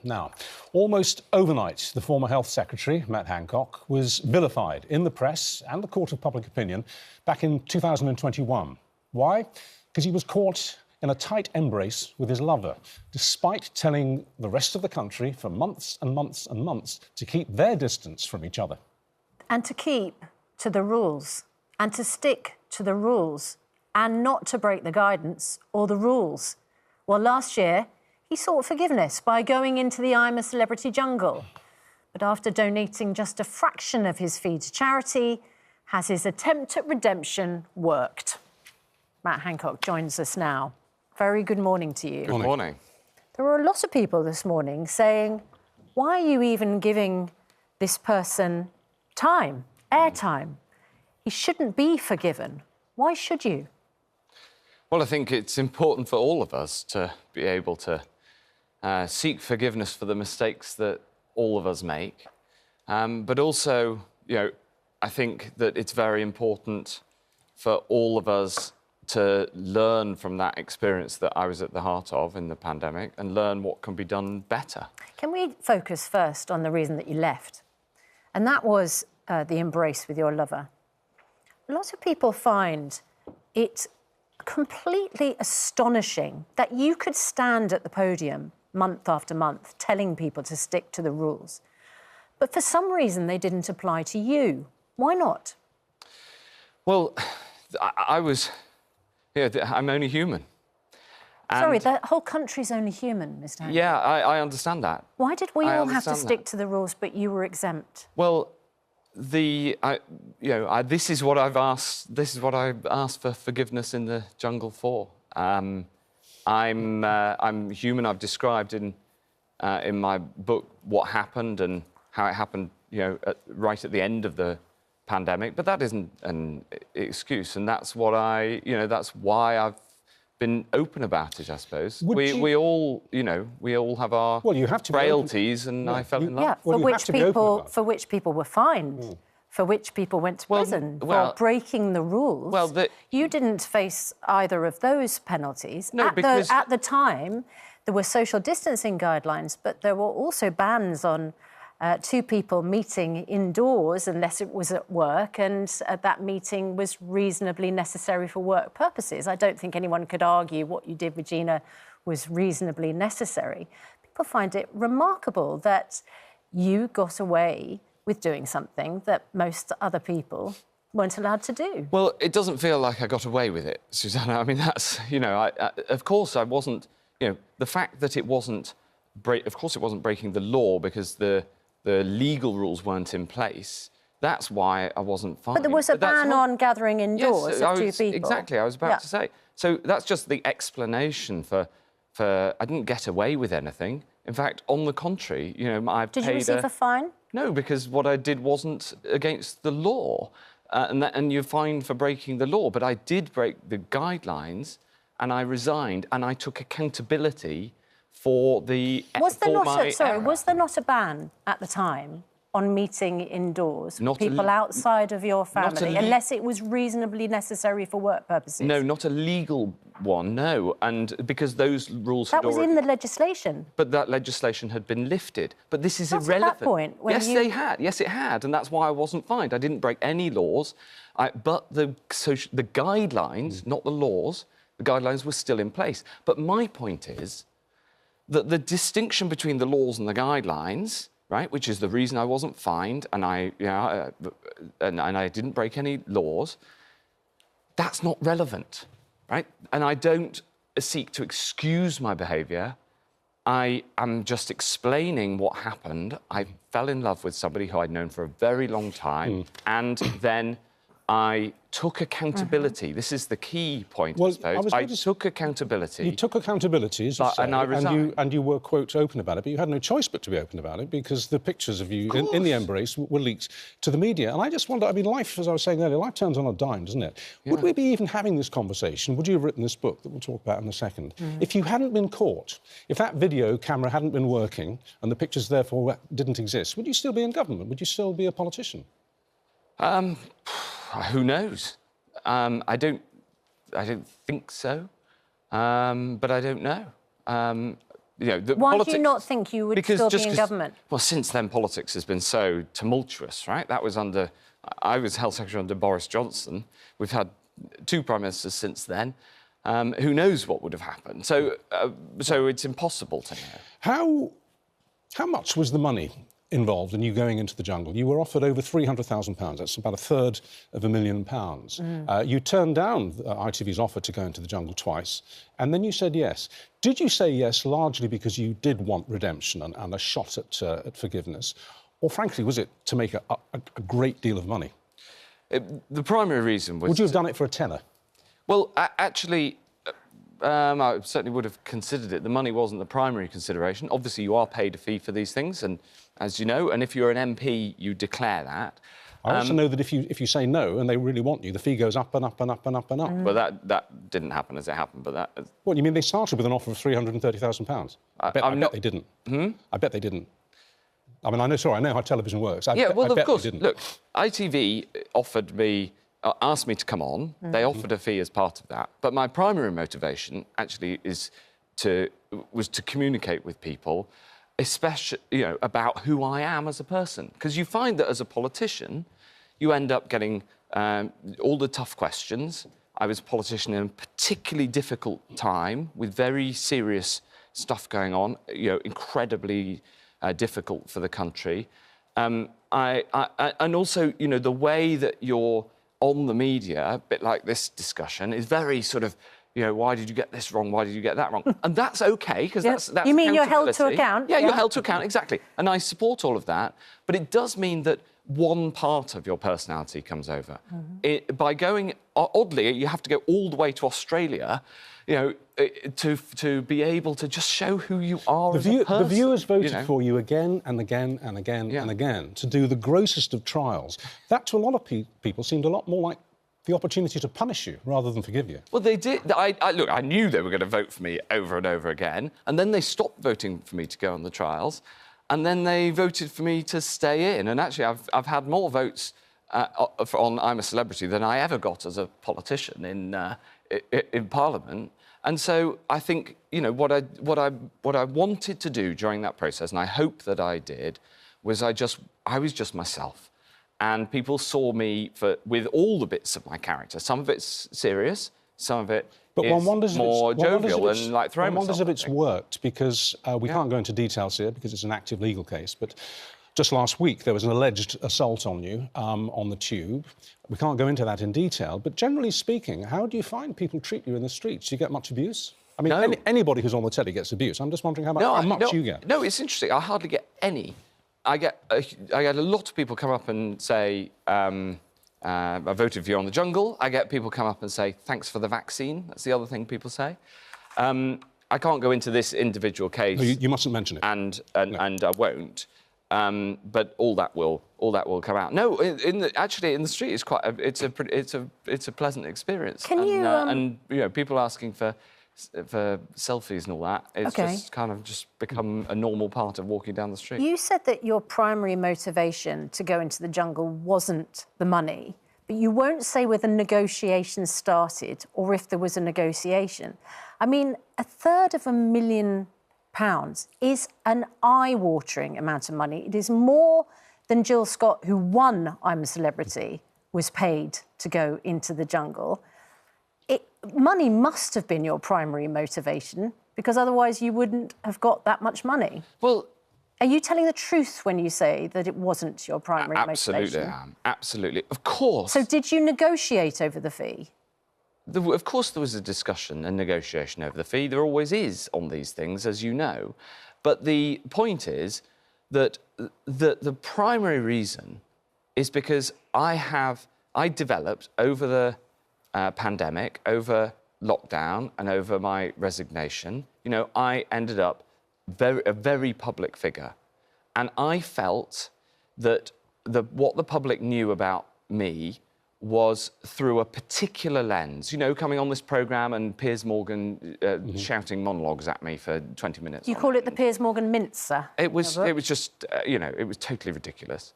Now, almost overnight, the former Health Secretary, Matt Hancock, was vilified in the press and the court of public opinion back in 2021. Why? Because he was caught in a tight embrace with his lover, despite telling the rest of the country for months and months and months to keep their distance from each other. And to keep to the rules, and to stick to the rules, and not to break the guidance or the rules. Well, last year, he sought forgiveness by going into the I'm a Celebrity jungle. But after donating just a fraction of his fee to charity, has his attempt at redemption worked? Matt Hancock joins us now. Very good morning to you. Good morning. There were a lot of people this morning saying, why are you even giving this person time, airtime? He shouldn't be forgiven. Why should you? Well, I think it's important for all of us to be able to seek forgiveness for the mistakes that all of us make. But also, I think that it's very important for all of us to learn from that experience that I was at the heart of in the pandemic and learn what can be done better. Can we focus first on the reason that you left? And that was the embrace with your lover. A lot of people find it completely astonishing that you could stand at the podium month after month telling people to stick to the rules. But for some reason, they didn't apply to you. Why not? Well, I'm only human. Sorry, the whole country's only human, Mr. Hancock. Yeah, I understand that. Why did we all have to stick to the rules, but you were exempt? Well, this is what I've asked. This is what I asked for forgiveness in the jungle for. I'm human. I've described in my book what happened and how it happened. Right at the end of the pandemic. But that isn't an excuse, and that's what that's why I've been open about it. I suppose we all have our frailties, and I fell in love. Yeah, for which people were fined, for which people went to prison for breaking the rules. Well, you didn't face either of those penalties. No, because at the time there were social distancing guidelines, but there were also bans on two people meeting indoors unless it was at work, and that meeting was reasonably necessary for work purposes. I don't think anyone could argue what you did, Regina, was reasonably necessary. People find it remarkable that you got away with doing something that most other people weren't allowed to do. Well, it doesn't feel like I got away with it, Susanna. I mean, that's, of course I wasn't, the fact that it wasn't, of course it wasn't breaking the law because the legal rules weren't in place. That's why I wasn't fined. But there was a ban on gathering indoors of two people. Exactly, I was about to say. So that's just the explanation for I didn't get away with anything. In fact, on the contrary, I've paid. Did you receive a fine? No, because what I did wasn't against the law, and you're fined for breaking the law. But I did break the guidelines, and I resigned, and I took accountability for the... Was there not a ban at the time on meeting indoors with people outside of your family, unless it was reasonably necessary for work purposes? No, not a legal one, no. And because those rules that was in the legislation. But that legislation had been lifted. But this is irrelevant. At that point, yes, they had. Yes, it had, and that's why I wasn't fined. I didn't break any laws, but the guidelines, not the laws, the guidelines were still in place. But my point is that the distinction between the laws and the guidelines, right, which is the reason I wasn't fined and I didn't break any laws, that's not relevant, right? And I don't seek to excuse my behaviour. I am just explaining what happened. I fell in love with somebody who I'd known for a very long time, and then I took accountability. This is the key point, I suppose. I took accountability. You took accountability, as you say, and I resigned. And you were, quote, open about it, but you had no choice but to be open about it because the pictures of you in the embrace were leaked to the media. And I just wonder, I mean, life, as I was saying earlier, life turns on a dime, doesn't it? Yeah. Would we be even having this conversation, would you have written this book that we'll talk about in a second, if you hadn't been caught, if that video camera hadn't been working and the pictures, therefore, didn't exist, would you still be in government? Would you still be a politician? Who knows? I don't think so. But I don't know. Why do you not think you would still be in government? Well, since then, politics has been so tumultuous, right? I was Health Secretary under Boris Johnson. We've had 2 Prime Ministers since then. Who knows what would have happened? So it's impossible to know. How much was the money involved in you going into the jungle? You were offered over £300,000. That's about £1/3 million. You turned down ITV's offer to go into the jungle twice, and then you said yes. Did you say yes largely because you did want redemption and a shot at forgiveness, or frankly, was it to make a great deal of money? The primary reason was... Would you have done it for a tenner? Well, actually, I certainly would have considered it. The money wasn't the primary consideration. Obviously, you are paid a fee for these things, and as you know, and if you're an MP, you declare that. I also know that if you say no and they really want you, the fee goes up and up and up and up and up. Well, that didn't happen as it happened, but that... What, you mean they started with an offer of £330,000? I bet they didn't. I bet they didn't. I mean, I know how television works. I bet of course. They didn't. Look, ITV asked me to come on. They offered a fee as part of that. But my primary motivation actually was to communicate with people, especially, about who I am as a person. Because you find that as a politician, you end up getting all the tough questions. I was a politician in a particularly difficult time with very serious stuff going on, incredibly difficult for the country. And also, the way that you're on the media, a bit like this discussion, is very sort of, why did you get this wrong? Why did you get that wrong? And that's OK, because that's You mean you're held to account? Yeah, you're held to account, exactly. And I support all of that. But it does mean that one part of your personality comes over. By going, oddly, you have to go all the way to Australia, to be able to just show who you are as a person. The viewers voted for you again and again and again and again to do the grossest of trials. That, to a lot of people, seemed a lot more like the opportunity to punish you rather than forgive you. Well, they did. Look, I knew they were going to vote for me over and over again, and then they stopped voting for me to go on the trials, and then they voted for me to stay in. And actually, I've had more votes on I'm a Celebrity than I ever got as a politician in Parliament. And so I think, what I wanted to do during that process, and I hope that I did, was I was just myself. And people saw me with all the bits of my character. Some of it's serious, some of it is more jovial and like throwing myself. One wonders if it's worked, because we can't go into details here because it's an active legal case, but just last week there was an alleged assault on you on the tube. We can't go into that in detail, but generally speaking, how do you find people treat you in the streets? Do you get much abuse? I mean, anybody who's on the telly gets abuse. I'm just wondering how much you get. No, it's interesting. I hardly get any. I get a lot of people come up and say, I voted for you on the jungle. I get people come up and say, thanks for the vaccine. That's the other thing people say. I can't go into this individual case. No, you mustn't mention it. And I won't. But all that will come out. No, actually in the street it's a pleasant experience. Can you and people asking for selfies and all that, it's just kind of become a normal part of walking down the street. You said that your primary motivation to go into the jungle wasn't the money, but you won't say whether negotiations started or if there was a negotiation. I mean, £1/3 million is an eye-watering amount of money. It is more than Jill Scott, who won I'm a Celebrity, was paid to go into the jungle. Money must have been your primary motivation, because otherwise you wouldn't have got that much money. Well, are you telling the truth when you say that it wasn't your primary motivation? Absolutely, I am. Absolutely. Of course. So did you negotiate over the fee? Of course there was a discussion and negotiation over the fee. There always is on these things, as you know. But the point is that the primary reason is because I developed over the pandemic, over lockdown and over my resignation, I ended up a very public figure. And I felt that what the public knew about me was through a particular lens. Coming on this programme and Piers Morgan shouting monologues at me for 20 minutes. You call it the Piers Morgan mincer? It was just, it was totally ridiculous.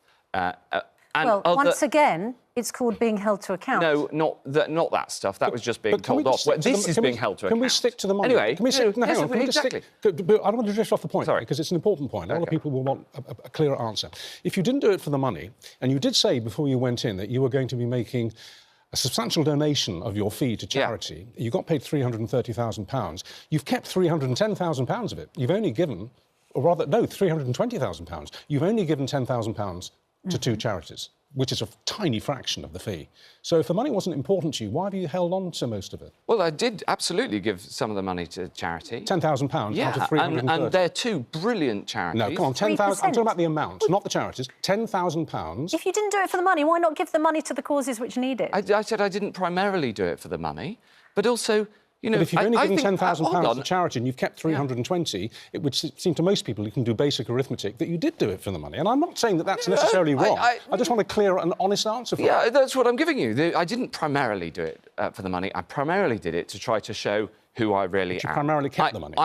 And once again, it's called being held to account. No, not that stuff. That was just being told off. This is being held to account. Can we stick to the money? Anyway, can we stick, hang on, can we just stick? But I don't want to drift off the point, Sorry. because it's an important point. A lot of people will want a clearer answer. If you didn't do it for the money, and you did say before you went in that you were going to be making a substantial donation of your fee to charity, you got paid £330,000. You've kept £310,000 of it. You've only given, or rather, no, £320,000. You've only given £10,000 to 2 charities, which is a tiny fraction of the fee. So if the money wasn't important to you, why have you held on to most of it? Well, I did absolutely give some of the money to charity. £10,000 out of 330. And they're 2 brilliant charities. No, come on, 10,000. I'm talking about the amount, not the charities. £10,000. If you didn't do it for the money, why not give the money to the causes which need it? I said I didn't primarily do it for the money, but also, you know... But if you've only given £10,000 to charity and you've kept 320, it would seem to most people who can do basic arithmetic that you did do it for the money. And I'm not saying that that's necessarily wrong. I just want a clear and honest answer for it. that's what I'm giving you. I didn't primarily do it for the money. I primarily did it to try to show who I really am. You primarily kept the money?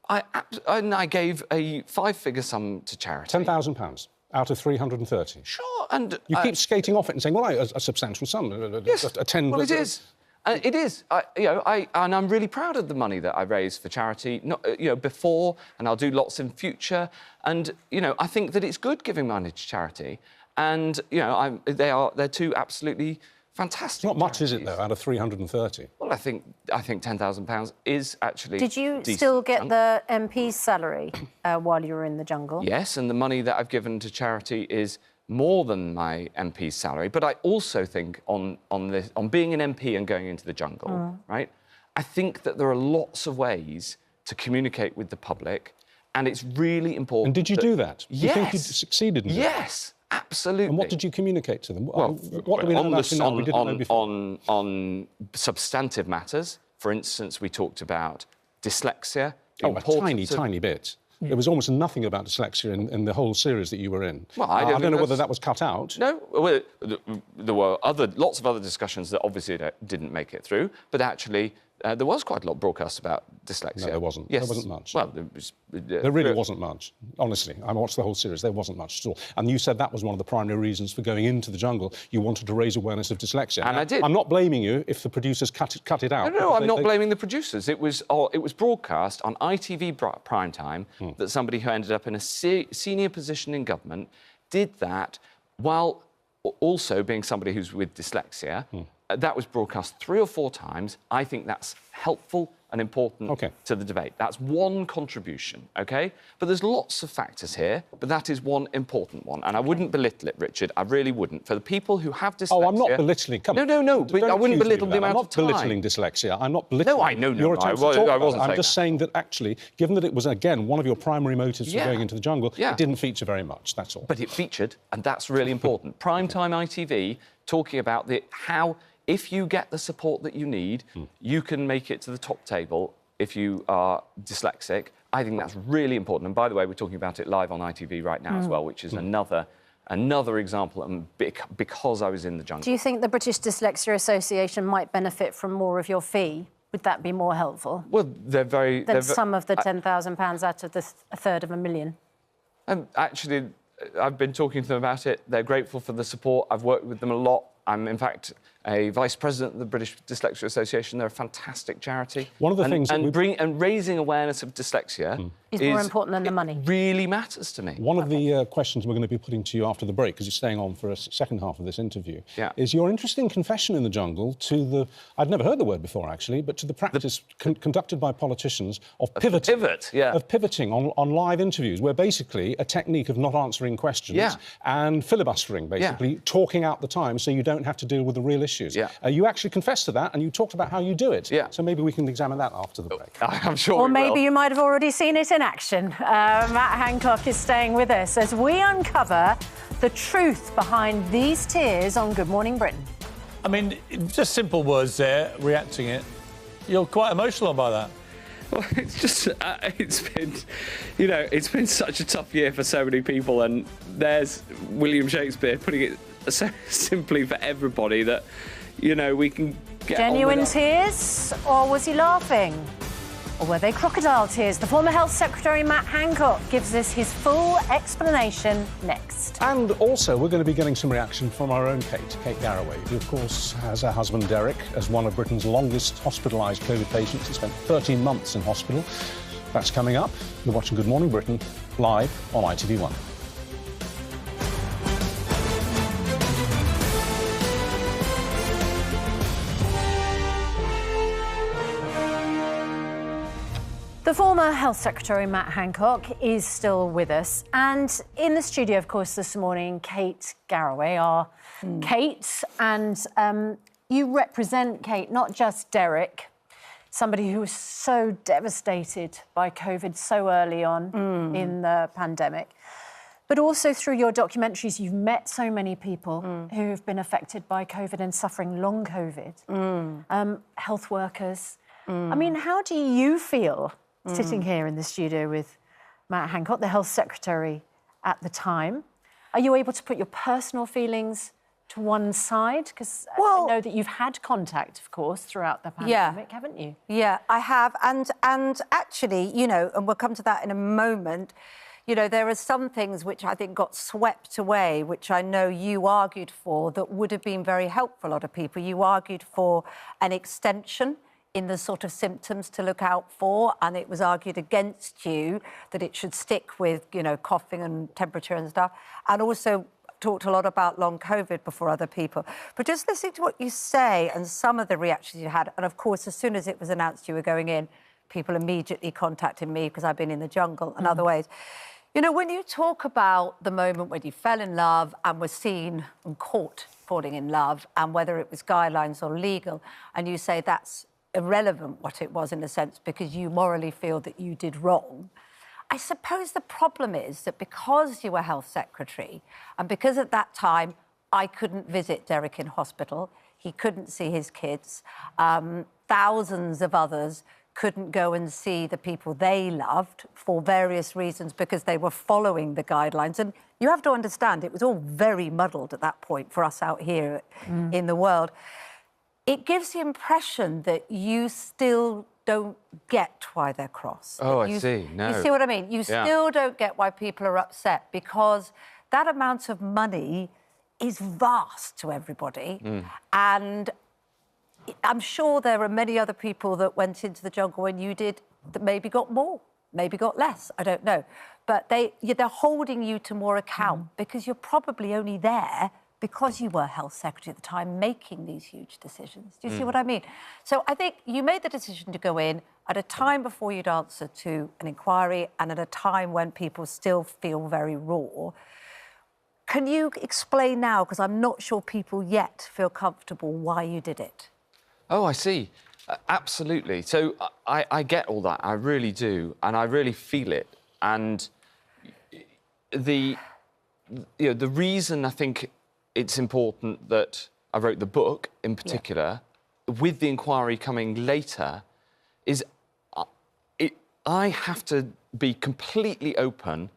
I gave a 5-figure sum to charity. £10,000 out of 330. Sure, and... You keep skating off it and saying, well, a substantial sum. Yes, a 10... well, it is. It is. And I'm really proud of the money that I raised for charity, before, and I'll do lots in future. And, I think that it's good giving money to charity. And, they're 2 absolutely fantastic Not much, charities. is it, though, out of 330? Well, I think £10,000 is actually Did you decent still get chunk. the MP's salary while you were in the jungle? Yes, and the money that I've given to charity is more than my MP's salary. But I also think on being an MP and going into the jungle, right, I think that there are lots of ways to communicate with the public, and it's really important. And did you do that? Yes. Do you think you succeeded in that? Yes, absolutely. And what did you communicate to them? Well, what do we know about you now we didn't know before? On substantive matters, for instance, we talked about dyslexia. Oh, a tiny bit. There was almost nothing about dyslexia in the whole series that you were in. Well, I don't know whether that was cut out. No, well, there were lots of other discussions that obviously didn't make it through, but actually there was quite a lot broadcast about dyslexia. No, there wasn't. Yes. There wasn't much. Well, there really wasn't much, honestly. I watched the whole series. There wasn't much at all. And you said that was one of the primary reasons for going into the jungle. You wanted to raise awareness of dyslexia. And I did. I'm not blaming you if the producers cut it out. No, I'm not blaming the producers. It was broadcast on ITV primetime that somebody who ended up in a senior position in government did that while also being somebody who's with dyslexia. That was broadcast 3 or 4 times. I think that's helpful and important to the debate. That's one contribution, OK? But there's lots of factors here, but that is one important one. And I wouldn't belittle it, Richard. I really wouldn't. For the people who have dyslexia... Oh, I'm not belittling... Come on. No, but I wouldn't belittle the amount of time. I'm not belittling dyslexia. I'm not belittling... No, I know, your attempts to talk I about wasn't it. saying I'm just saying that, actually, given that it was, again, one of your primary motives for going into the jungle, it didn't feature very much, that's all. But it featured, and that's really important. Primetime ITV talking about how... If you get the support that you need, you can make it to the top table if you are dyslexic. I think that's really important. And by the way, we're talking about it live on ITV right now as well, which is another example, and because I was in the jungle. Do you think the British Dyslexia Association might benefit from more of your fee? Would that be more helpful? Well, than some of the £10,000 out of the £1/3 Actually, I've been talking to them about it. They're grateful for the support. I've worked with them a lot. I'm, in fact, a vice president of the British Dyslexia Association. They're a fantastic charity. One of the things... And raising awareness of dyslexia is more important than the money. It really matters to me. One of the questions we're going to be putting to you after the break, because you're staying on for a second half of this interview, is your interesting confession in the jungle to the... I'd never heard the word before, actually, but to the practice conducted by politicians of pivoting. Of pivoting on live interviews, where basically a technique of not answering questions and filibustering, basically, talking out the time so you don't have to deal with the real issues. You actually confessed to that, and you talked about how you do it. So maybe we can examine that after the break. I'm sure Or maybe you might have already seen it in action. Matt Hancock is staying with us as we uncover the truth behind these tears on Good Morning Britain. I mean, just simple words there, reacting it. You're quite emotional by that. Well, it's just, it's been such a tough year for so many people, and there's William Shakespeare putting it so simply for everybody that, we can get Genuine tears, or was he laughing? Or were they crocodile tears? The former Health Secretary Matt Hancock gives us his full explanation next. And also, we're going to be getting some reaction from our own Kate Garraway, who, of course, has her husband Derek as one of Britain's longest hospitalised COVID patients. He spent 13 months in hospital. That's coming up. You're watching Good Morning Britain, live on ITV1. The former Health Secretary Matt Hancock is still with us. And in the studio, of course, this morning, Kate Garraway, our Kate. And you represent, Kate, not just Derek, somebody who was so devastated by COVID so early on in the pandemic. But also through your documentaries, you've met so many people who've been affected by COVID and suffering long COVID. Health workers. I mean, how do you feel sitting here in the studio with Matt Hancock, the Health Secretary at the time? Are you able to put your personal feelings to one side? Because I know that you've had contact, of course, throughout the pandemic, haven't you? Yeah, I have. And actually, you know, and we'll come to that in a moment, you know, there are some things which I think got swept away, which I know you argued for, that would have been very helpful for a lot of people. You argued for an extension in the sort of symptoms to look out for, and it was argued against you that it should stick with, you know, coughing and temperature and stuff, and also talked a lot about long COVID before other people. But just listening to what you say and some of the reactions you had, and of course, as soon as it was announced you were going in, people immediately contacted me because I've been in the jungle and other ways. You know, when you talk about the moment when you fell in love and were seen and caught falling in love, and whether it was guidelines or legal, and you say that's irrelevant what it was in a sense because you morally feel that you did wrong. I suppose the problem is that because you were Health Secretary and because at that time I couldn't visit Derek in hospital, he couldn't see his kids, thousands of others couldn't go and see the people they loved for various reasons because they were following the guidelines. And you have to understand, it was all very muddled at that point for us out here in the world. It gives the impression that you still don't get why they're cross. Oh, I see. No. You see what I mean? You still don't get why people are upset because that amount of money is vast to everybody. And I'm sure there are many other people that went into the jungle when you did that maybe got more, maybe got less. I don't know. But they're holding you to more account because you're probably only there because you were Health Secretary at the time, making these huge decisions. Do you see what I mean? So I think you made the decision to go in at a time before you'd answer to an inquiry and at a time when people still feel very raw. Can you explain now, because I'm not sure people yet feel comfortable, why you did it? Oh, I see. Absolutely. So I get all that. I really do. And I really feel it. And the reason I think it's important that I wrote the book, in particular, with the inquiry coming later, is I have to be completely open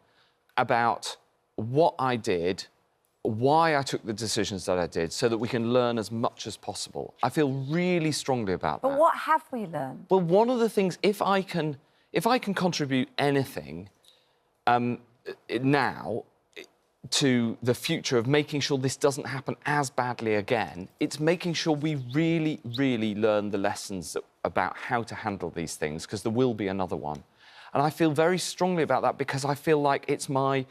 about what I did, why I took the decisions that I did, so that we can learn as much as possible. I feel really strongly about that. But what have we learned? Well, one of the things, if I can contribute anything now to the future of making sure this doesn't happen as badly again, it's making sure we really, really learn the lessons about how to handle these things, because there will be another one. And I feel very strongly about that because I feel like it's my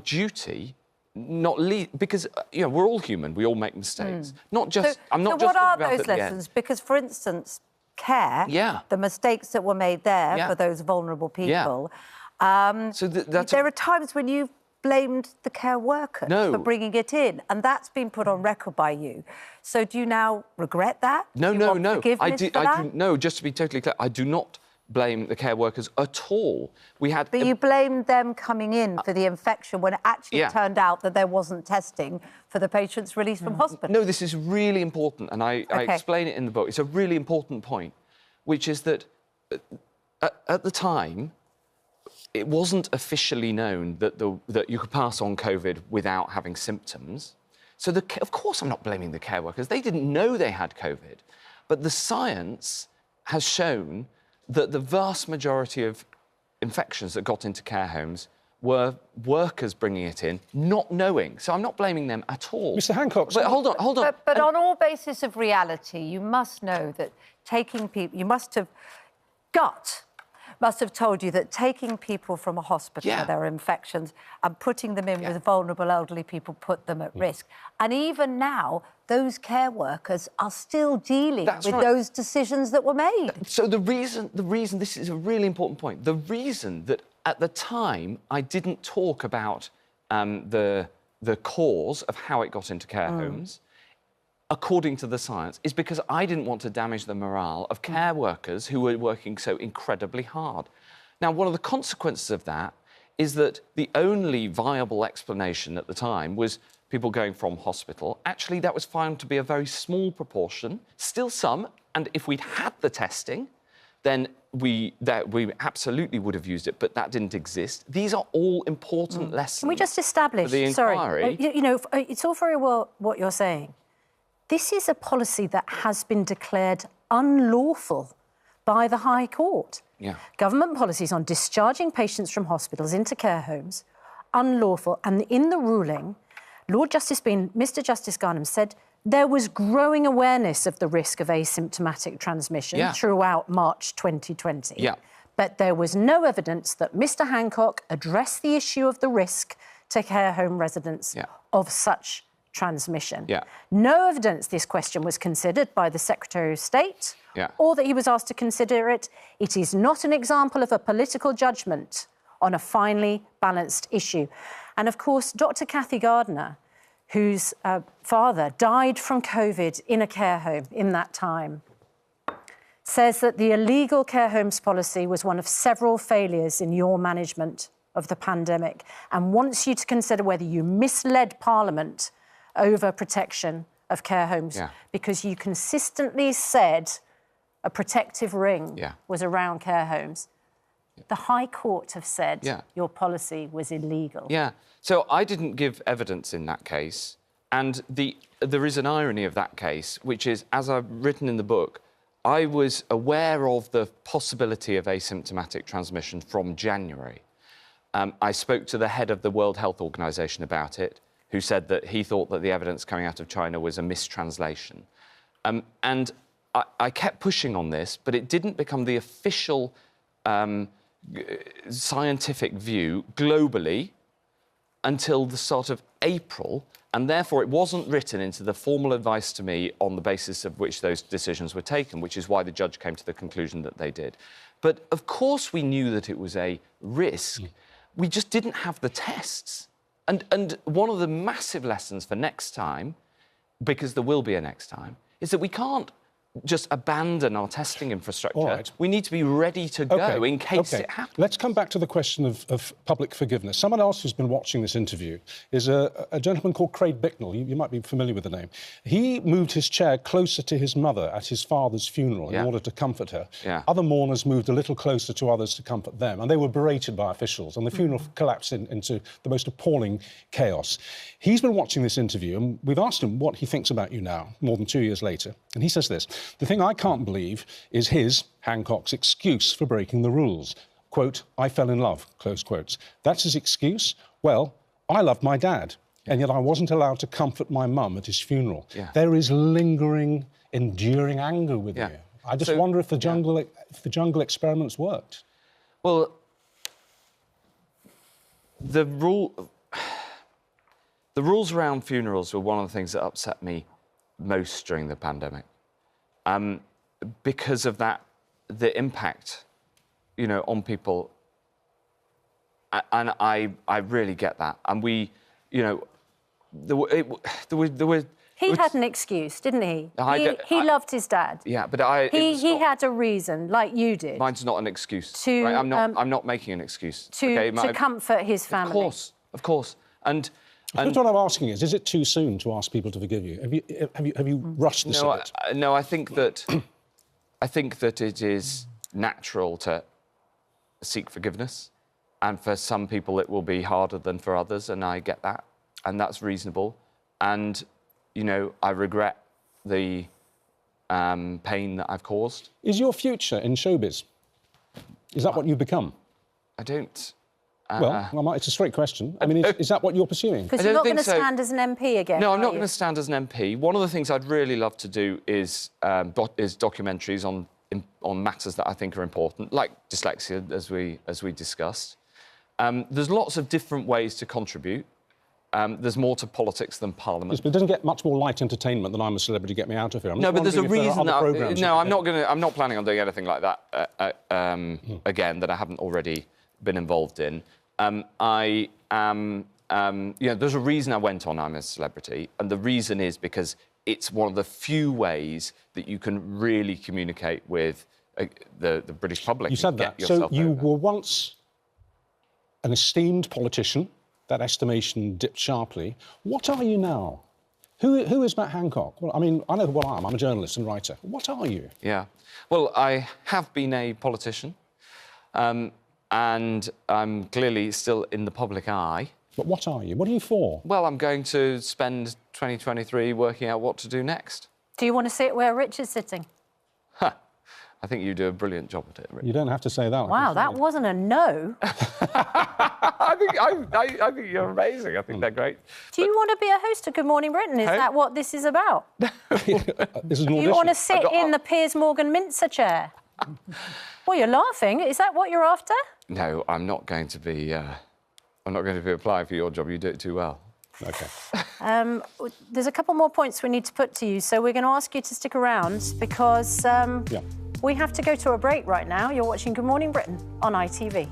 duty, not least, because, we're all human, we all make mistakes. Not just, I'm not just what are about those lessons? Because, for instance, care, the mistakes that were made there for those vulnerable people, so there are times when you've blamed the care workers for bringing it in, and that's been put on record by you. So do you now regret that? No. No, just to be totally clear, I do not blame the care workers at all. But you blamed them coming in for the infection when it actually turned out that there wasn't testing for the patients released from hospital. No, this is really important, and I explain it in the book. It's a really important point, which is that at the time, it wasn't officially known that you could pass on COVID without having symptoms. So, of course, I'm not blaming the care workers. They didn't know they had COVID. But the science has shown that the vast majority of infections that got into care homes were workers bringing it in, not knowing. So I'm not blaming them at all. Mr. Hancock... But hold on. But on all basis of reality, you must know that taking people... You must have... must have told you that taking people from a hospital where there are infections and putting them in with vulnerable elderly people put them at risk. And even now, those care workers are still dealing with those decisions that were made. So the reason, this is a really important point, the reason that at the time I didn't talk about the cause of how it got into care homes, according to the science, is because I didn't want to damage the morale of care workers who were working so incredibly hard. Now, one of the consequences of that is that the only viable explanation at the time was people going from hospital. Actually, that was found to be a very small proportion, still some, and if we'd had the testing, then we absolutely would have used it, but that didn't exist. These are all important lessons. Can we just establish, the inquiry? you know, it's all very well what you're saying. This is a policy that has been declared unlawful by the High Court. Yeah. Government policies on discharging patients from hospitals into care homes, unlawful. And in the ruling, Mr. Justice Garnham said there was growing awareness of the risk of asymptomatic transmission throughout March 2020. Yeah. But there was no evidence that Mr. Hancock addressed the issue of the risk to care home residents of such transmission. Yeah. No evidence this question was considered by the Secretary of State or that he was asked to consider it. It is not an example of a political judgment on a finely balanced issue. And, of course, Dr. Kathy Gardner, whose father died from COVID in a care home in that time, says that the illegal care homes policy was one of several failures in your management of the pandemic and wants you to consider whether you misled Parliament over protection of care homes because you consistently said a protective ring was around care homes. The High Court have said your policy was illegal. Yeah. So I didn't give evidence in that case. And there is an irony of that case, which is, as I've written in the book, I was aware of the possibility of asymptomatic transmission from January. I spoke to the head of the World Health Organization about it, who said that he thought that the evidence coming out of China was a mistranslation. And I kept pushing on this, but it didn't become the official scientific view globally until the start of April, and therefore it wasn't written into the formal advice to me on the basis of which those decisions were taken, which is why the judge came to the conclusion that they did. But of course we knew that it was a risk. We just didn't have the tests. And one of the massive lessons for next time, because there will be a next time, is that we can't just abandon our testing infrastructure. Right. We need to be ready to go in case it happens. Let's come back to the question of public forgiveness. Someone else who's been watching this interview is a gentleman called Craig Bicknell. You might be familiar with the name. He moved his chair closer to his mother at his father's funeral in order to comfort her. Other mourners moved a little closer to others to comfort them, and they were berated by officials, and the funeral collapsed into the most appalling chaos. He's been watching this interview, and we've asked him what he thinks about you now, more than 2 years later, and he says this: "The thing I can't believe is his, Hancock's, excuse for breaking the rules. Quote, I fell in love, close quotes. That's his excuse? Well, I loved my dad, and yet I wasn't allowed to comfort my mum at his funeral. There is lingering, enduring anger with you. I just wonder if the jungle experiments worked." Well, the rules around funerals were one of the things that upset me most during the pandemic. Because of that, the impact, you know, on people, and I really get that. And we, you know, there were. He had an excuse, didn't he? He loved his dad. Yeah, but he had a reason, like you did. Mine's not an excuse. Right? I'm not making an excuse. To comfort his family. Of course. And what I'm asking is it too soon to ask people to forgive you? Have you rushed this a bit? No, I think that it is natural to seek forgiveness, and for some people it will be harder than for others, and I get that, and that's reasonable. And you know, I regret the pain that I've caused. Is your future in showbiz? Is that what you've become? I don't... Well, it's a straight question. I mean, is that what you're pursuing? Because you're not going to stand as an MP again, No, I'm not going to stand as an MP. One of the things I'd really love to do is documentaries on matters that I think are important, like dyslexia, as we discussed. There's lots of different ways to contribute. There's more to politics than Parliament. Yes, but it doesn't get much more light entertainment than I'm a Celebrity, get me out of here. No, but there's a reason that... No, I'm not planning on doing anything like that again that I haven't already been involved in. I am... there's a reason I went on I'm a Celebrity, and the reason is because it's one of the few ways that you can really communicate with the British public. You said that. So you were once an esteemed politician. That estimation dipped sharply. What are you now? Who is Matt Hancock? Well, I mean, I know what I am. I'm a journalist and writer. What are you? Yeah. Well, I have been a politician, and I'm clearly still in the public eye. But what are you? What are you for? Well, I'm going to spend 2023 working out what to do next. Do you want to sit where Rich is sitting? I think you do a brilliant job at it, Rich. You don't have to say that. Wow, that wasn't a no. I think you're amazing. I think they're great. Do you want to be a host of Good Morning Britain? Is that what this is about? This is an audition. Do you want to sit in the Piers Morgan Mincer chair? Well, you're laughing. Is that what you're after? No, I'm not going to be... I'm not going to be applying for your job. You do it too well. OK. There's a couple more points we need to put to you, so we're going to ask you to stick around because we have to go to a break right now. You're watching Good Morning Britain on ITV.